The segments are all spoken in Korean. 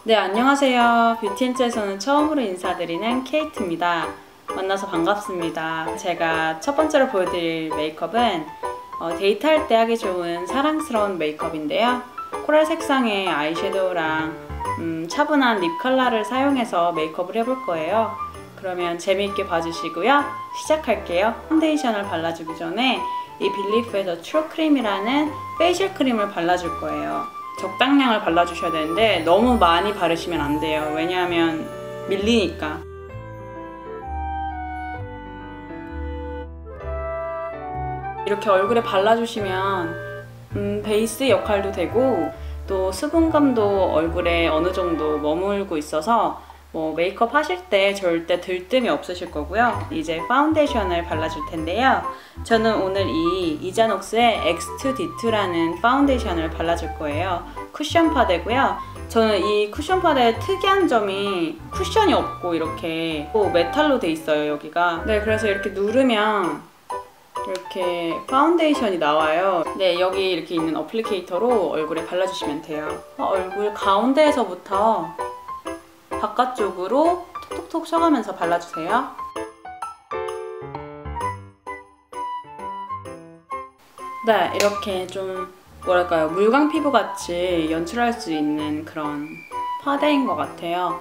네, 안녕하세요. 뷰티앤츠에서는 처음으로 인사드리는 케이트입니다. 만나서 반갑습니다. 제가 첫 번째로 보여드릴 메이크업은 데이트할 때 하기 좋은 사랑스러운 메이크업인데요. 코랄 색상의 아이섀도우랑 차분한 립 컬러를 사용해서 메이크업을 해볼 거예요. 그러면 재미있게 봐주시고요. 시작할게요. 파운데이션을 발라주기 전에 이 빌리프에서 트루 크림이라는 페이셜 크림을 발라줄 거예요. 적당량을 발라주셔야 되는데 너무 많이 바르시면 안 돼요. 왜냐하면 밀리니까. 이렇게 얼굴에 발라주시면 베이스 역할도 되고 또 수분감도 얼굴에 어느 정도 머물고 있어서 메이크업 하실 때 절대 들뜸이 없으실 거고요. 이제 파운데이션을 발라줄 텐데요. 저는 오늘 이 이자녹스의 X2D2라는 파운데이션을 발라줄 거예요. 쿠션 파데고요. 저는 이 쿠션 파데의 특이한 점이 쿠션이 없고 이렇게 메탈로 돼 있어요, 여기가. 네, 그래서 이렇게 누르면 이렇게 파운데이션이 나와요. 네, 여기 이렇게 있는 어플리케이터로 얼굴에 발라주시면 돼요. 얼굴 가운데에서부터 바깥쪽으로 톡톡톡 쳐가면서 발라주세요. 네, 이렇게 좀 뭐랄까요, 물광 피부같이 연출할 수 있는 그런 파데인 것 같아요.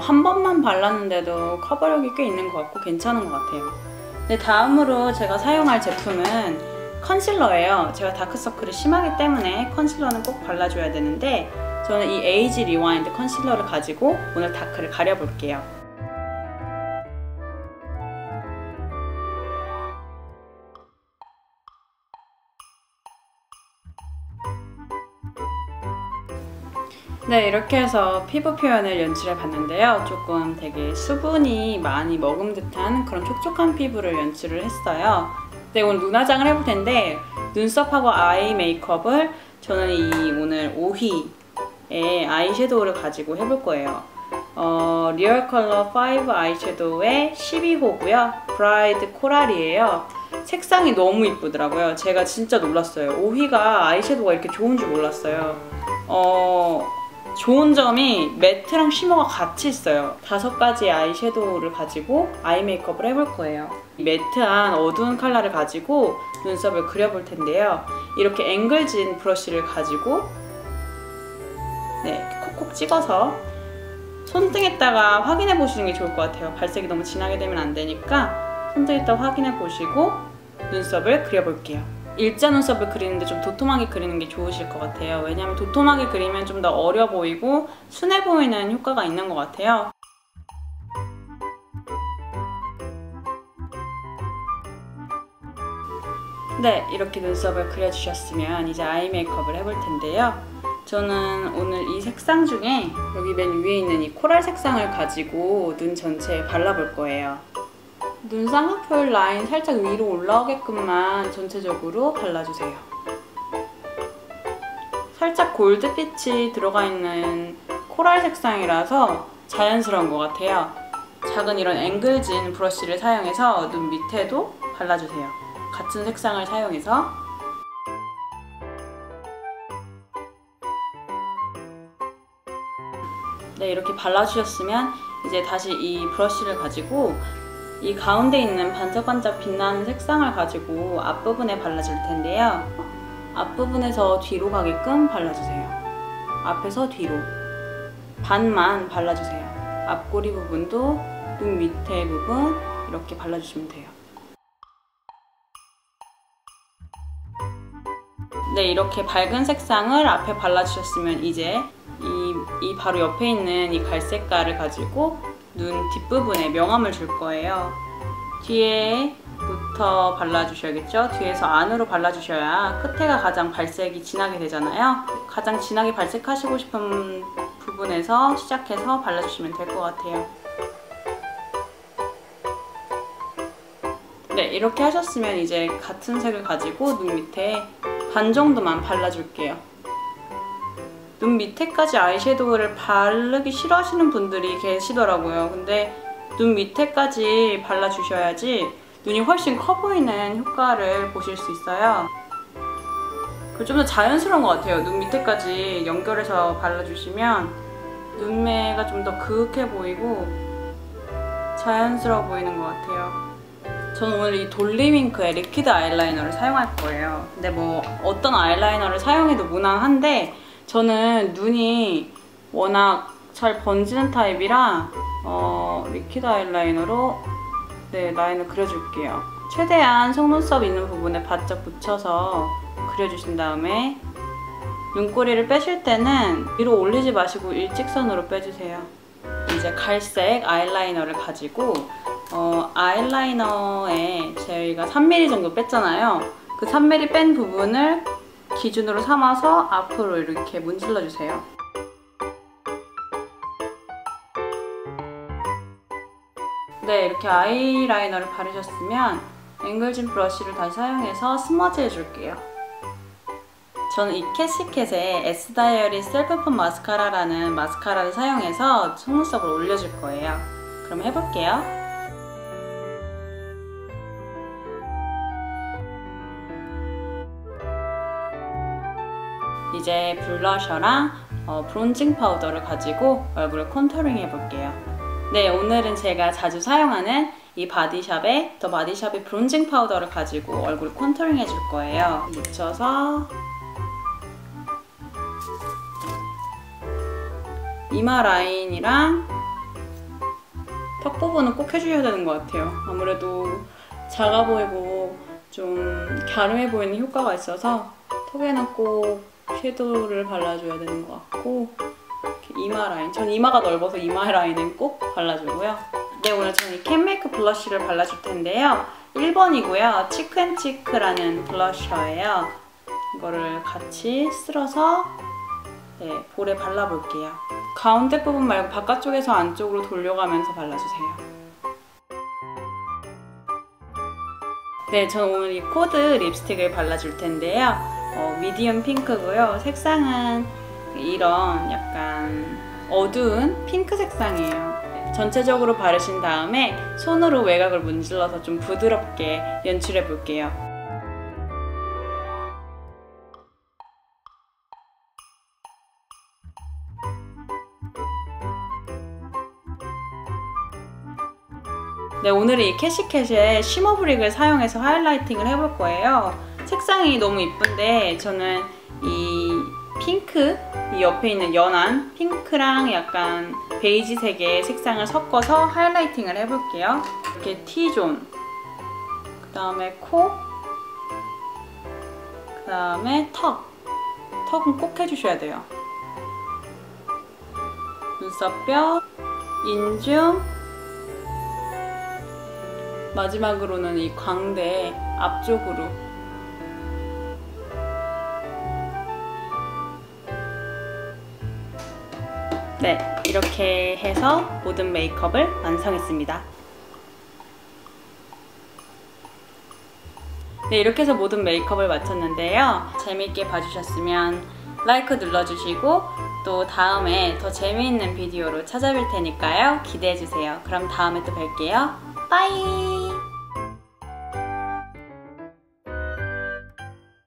한 번만 발랐는데도 커버력이 꽤 있는 것 같고 괜찮은 것 같아요. 네, 다음으로 제가 사용할 제품은 컨실러예요. 제가 다크서클이 심하기 때문에 컨실러는 꼭 발라줘야 되는데 저는 이 에이지 리와인드 컨실러를 가지고 오늘 다크를 가려볼게요. 네, 이렇게 해서 피부 표현을 연출해 봤는데요. 조금 되게 수분이 많이 머금 듯한 그런 촉촉한 피부를 연출을 했어요. 네, 오늘 눈 화장을 해볼 텐데 눈썹하고 아이 메이크업을 저는 오늘 5휘의 아이섀도우를 가지고 해볼 거예요. 리얼 컬러 5 아이섀도우의 12호고요. 브라이드 코랄이에요. 색상이 너무 이쁘더라고요. 제가 진짜 놀랐어요. 5휘가 아이섀도우가 이렇게 좋은 줄 몰랐어요. 좋은 점이 매트랑 쉬머가 같이 있어요. 5가지의 아이섀도우를 가지고 아이 메이크업을 해볼 거예요. 매트한 어두운 컬러를 가지고 눈썹을 그려볼 텐데요. 이렇게 앵글진 브러쉬를 가지고 콕콕 찍어서 손등에다가 확인해 보시는 게 좋을 것 같아요. 발색이 너무 진하게 되면 안 되니까 손등에다가 확인해 보시고 눈썹을 그려볼게요. 일자 눈썹을 그리는데 좀 도톰하게 그리는 게 좋으실 것 같아요. 왜냐하면 도톰하게 그리면 좀 더 어려 보이고 순해 보이는 효과가 있는 것 같아요. 네, 이렇게 눈썹을 그려주셨으면 이제 아이 메이크업을 해볼 텐데요. 저는 오늘 이 색상 중에 여기 맨 위에 있는 이 코랄 색상을 가지고 눈 전체에 발라볼 거예요. 눈 쌍꺼풀 라인 살짝 위로 올라오게끔만 전체적으로 발라주세요. 살짝 골드빛이 들어가 있는 코랄 색상이라서 자연스러운 것 같아요. 작은 이런 앵글진 브러쉬를 사용해서 눈 밑에도 발라주세요. 같은 색상을 사용해서. 네, 이렇게 발라주셨으면 이제 다시 이 브러쉬를 가지고 이 가운데 있는 반짝반짝 빛나는 색상을 가지고 앞부분에 발라줄 텐데요. 앞부분에서 뒤로 가게끔 발라주세요. 앞에서 뒤로 반만 발라주세요. 앞꼬리 부분도 눈 밑에 부분 이렇게 발라주시면 돼요. 네, 이렇게 밝은 색상을 앞에 발라주셨으면 이제 이 바로 옆에 있는 이 갈색깔을 가지고 눈 뒷부분에 명암을 줄 거예요. 뒤에부터 발라주셔야겠죠? 뒤에서 안으로 발라주셔야 끝에가 가장 발색이 진하게 되잖아요. 가장 진하게 발색하시고 싶은 부분에서 시작해서 발라주시면 될 것 같아요. 네, 이렇게 하셨으면 이제 같은 색을 가지고 눈 밑에 반 정도만 발라줄게요. 눈 밑에까지 아이섀도우를 바르기 싫어하시는 분들이 계시더라고요. 근데 눈 밑에까지 발라주셔야지 눈이 훨씬 커 보이는 효과를 보실 수 있어요. 그리고 좀 더 자연스러운 것 같아요. 눈 밑에까지 연결해서 발라주시면 눈매가 좀 더 그윽해 보이고 자연스러워 보이는 것 같아요. 저는 오늘 이 돌리윙크의 리퀴드 아이라이너를 사용할 거예요. 근데 뭐 어떤 아이라이너를 사용해도 무난한데 저는 눈이 워낙 잘 번지는 타입이라 리퀴드 아이라이너로 라인을 그려줄게요. 최대한 속눈썹 있는 부분에 바짝 붙여서 그려주신 다음에 눈꼬리를 빼실 때는 위로 올리지 마시고 일직선으로 빼주세요. 이제 갈색 아이라이너를 가지고 아이라이너에 저희가 3mm 정도 뺐잖아요. 그 3mm 뺀 부분을 기준으로 삼아서 앞으로 이렇게 문질러주세요. 네, 이렇게 아이라이너를 바르셨으면 앵글진 브러쉬를 다시 사용해서 스머지 해줄게요. 저는 이 캐시캣의 에스다이어리 셀프펌 마스카라라는 마스카라를 사용해서 속눈썹을 올려줄 거예요. 그럼 해볼게요. 이제 블러셔랑 브론징 파우더를 가지고 얼굴을 컨투링 해볼게요. 네, 오늘은 제가 자주 사용하는 이 바디샵의 더 바디샵의 브론징 파우더를 가지고 얼굴 컨투링 해줄 거예요. 묻혀서 이마 라인이랑 턱 부분은 꼭 해주셔야 되는 것 같아요. 아무래도 작아 보이고 좀 갸름해 보이는 효과가 있어서 턱에는 꼭 섀도우를 발라줘야 되는 것 같고, 이렇게 이마 라인, 전 이마가 넓어서 이마 라인은 꼭 발라주고요. 네, 오늘 저는 이 캔메이크 블러쉬를 발라줄 텐데요. 1번이고요. 치크앤치크라는 블러셔예요. 이거를 같이 쓸어서 볼에 발라볼게요. 가운데 부분 말고 바깥쪽에서 안쪽으로 돌려가면서 발라주세요. 네, 저는 오늘 이 코드 립스틱을 발라줄 텐데요. 미디움 핑크고요. 색상은 이런 약간 어두운 핑크 색상이에요. 전체적으로 바르신 다음에 손으로 외곽을 문질러서 좀 부드럽게 연출해 볼게요. 네, 오늘은 이 캐시캣의 쉬머 브릭을 사용해서 하이라이팅을 해볼 거예요. 색상이 너무 이쁜데 저는 이 핑크, 이 옆에 있는 연한 핑크랑 약간 베이지색의 색상을 섞어서 하이라이팅을 해볼게요. 이렇게 T존, 그 다음에 코, 그 다음에 턱. 턱은 꼭 해주셔야 돼요. 눈썹뼈, 인중, 마지막으로는 이 광대 앞쪽으로. 네, 이렇게 해서 모든 메이크업을 완성했습니다. 네, 이렇게 해서 모든 메이크업을 마쳤는데요. 재미있게 봐주셨으면 라이크 눌러주시고 또 다음에 더 재미있는 비디오로 찾아뵐 테니까요. 기대해주세요. 그럼 다음에 또 뵐게요. 빠이!